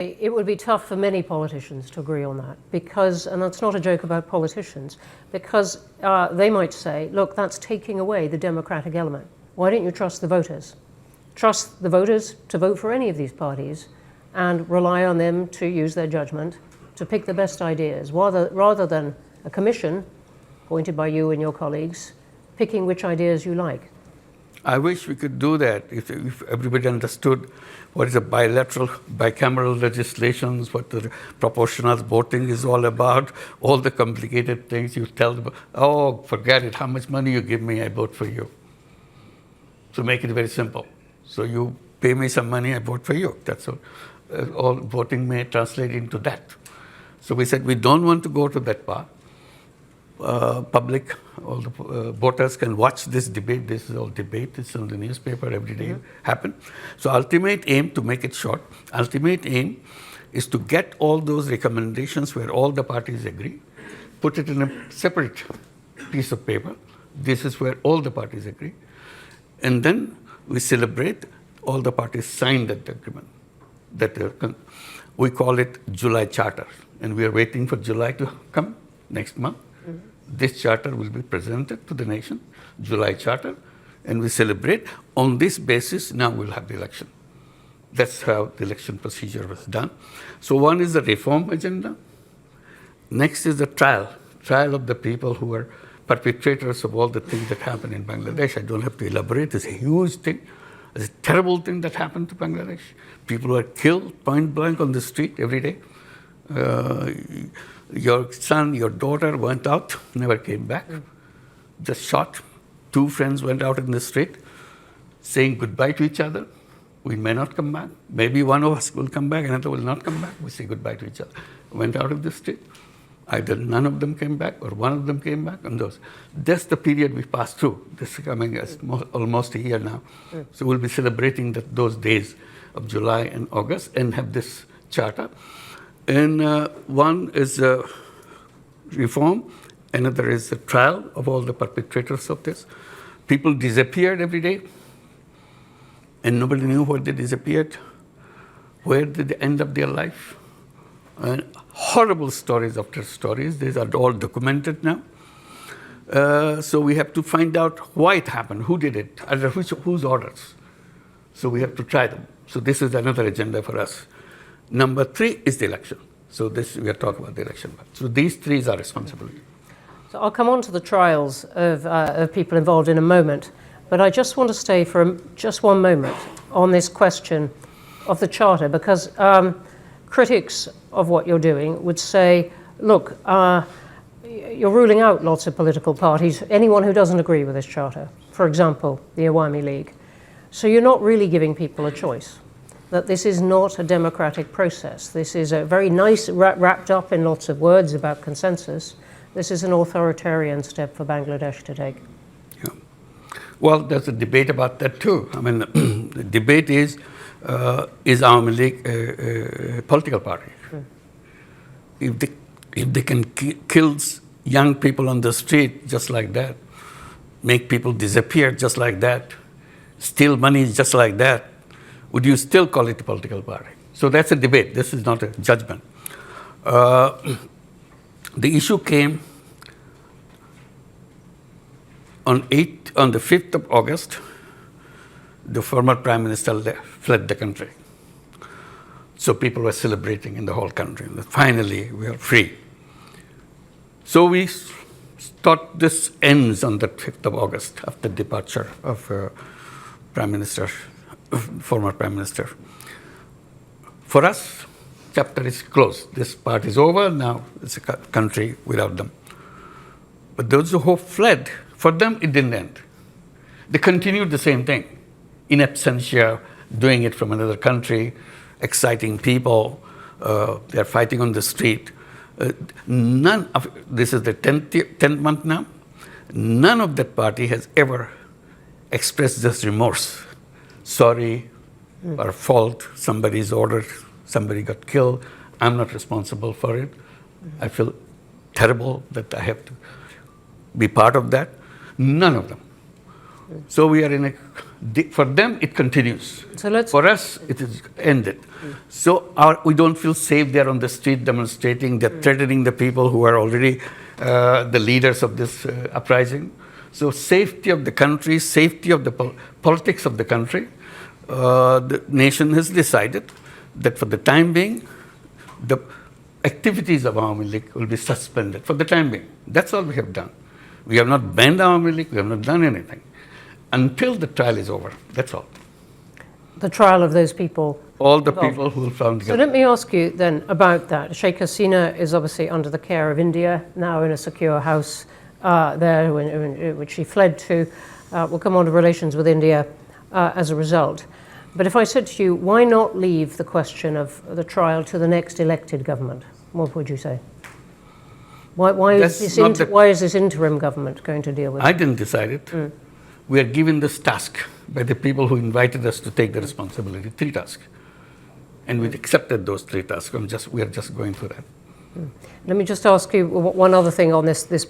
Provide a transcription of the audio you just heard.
It would be tough for many politicians to agree on that because, and that's not a joke about politicians, because they might say, look, that's taking away the democratic element. Why don't you trust the voters? Trust the voters to vote for any of these parties and rely on them to use their judgment to pick the best ideas, rather than a commission appointed by you and your colleagues picking which ideas you like. I wish we could do that if everybody understood what is a bicameral legislations, what the proportional voting is all about, all the complicated things you tell them, oh, forget it, how much money you give me, I vote for you. So make it very simple. So you pay me some money, I vote for you. That's all. All voting may translate into that. So we said we don't want to go to that part. Public, all the voters can watch this debate. This is all debate. It's on the newspaper every day. Happen. So ultimate aim, to make it short, ultimate aim is to get all those recommendations where all the parties agree, put it in a separate piece of paper. This is where all the parties agree. And then we celebrate all the parties signed that agreement. We call it July Charter. And we are waiting for July to come next month. This charter will be presented to the nation, July Charter, and we celebrate. On this basis, now we'll have the election. That's how the election procedure was done. So one is the reform agenda. Next is the trial of the people who are perpetrators of all the things that happen in Bangladesh. I don't have to elaborate. It's a huge thing. It's a terrible thing that happened to Bangladesh. People were killed point blank on the street every day. Your son, your daughter went out, never came back, just shot. Two friends went out in the street saying goodbye to each other. We may not come back. Maybe one of us will come back, another will not come back. We say goodbye to each other. Went out of the street. Either none of them came back or one of them came back. And that's the period we passed through. This is coming as almost a year now. So we'll be celebrating those days of July and August and have this charter. And one is reform, another is the trial of all the perpetrators of this. People disappeared every day, and nobody knew where they disappeared. Where did they end up their life? And horrible stories after stories. These are all documented now. So we have to find out why it happened, who did it, under whose orders. So we have to try them. So this is another agenda for us. Number 3 is the election. So we are talking about the election. So these 3 is our responsibility. So I'll come on to the trials of people involved in a moment, but I just want to stay for just one moment on this question of the Charter, because critics of what you're doing would say, look, you're ruling out lots of political parties, anyone who doesn't agree with this Charter, for example, the Awami League. So you're not really giving people a choice. That this is not a democratic process. This is a very nice, wrapped up in lots of words about consensus. This is an authoritarian step for Bangladesh to take. Yeah. Well, there's a debate about that too. I mean, the debate is Awami League a political party? If they can kill young people on the street just like that, make people disappear just like that, steal money just like that, would you still call it a political party? So that's a debate. This is not a judgment. The issue came on the 5th of August. The former Prime Minister fled the country. So people were celebrating in the whole country. Finally, we are free. So we thought this ends on the 5th of August after departure of former Prime Minister. For us, chapter is closed. This part is over. Now it's a country without them. But those who fled, for them it didn't end. They continued the same thing, in absentia, doing it from another country, exciting people. They're fighting on the street. This is the 10th month now. None of that party has ever expressed this remorse. Sorry, our fault, somebody's ordered, somebody got killed, I'm not responsible for it. I feel terrible that I have to be part of that. None of them. So we are in a, for them it continues. So let's. For us, it is ended. So we don't feel safe there on the street demonstrating. They're threatening the people who are already the leaders of this uprising. So safety of the country, safety of the politics of the country, the nation has decided that for the time being, the activities of Awami League will be suspended for the time being. That's all we have done. We have not banned Awami League, we have not done anything. Until the trial is over, that's all. The trial of those people. All the involved. people who will found So guilty. let me ask you then about that. Sheikh Hasina is obviously under the care of India, now in a secure house there, which she fled to. We'll come on to relations with India as a result. But if I said to you, why not leave the question of the trial to the next elected government? What would you say? Why is this interim government going to deal with it? I didn't decide it. We are given this task by the people who invited us to take the responsibility, 3 tasks. And we've accepted those 3 tasks. We are just going through that. Let me just ask you one other thing on this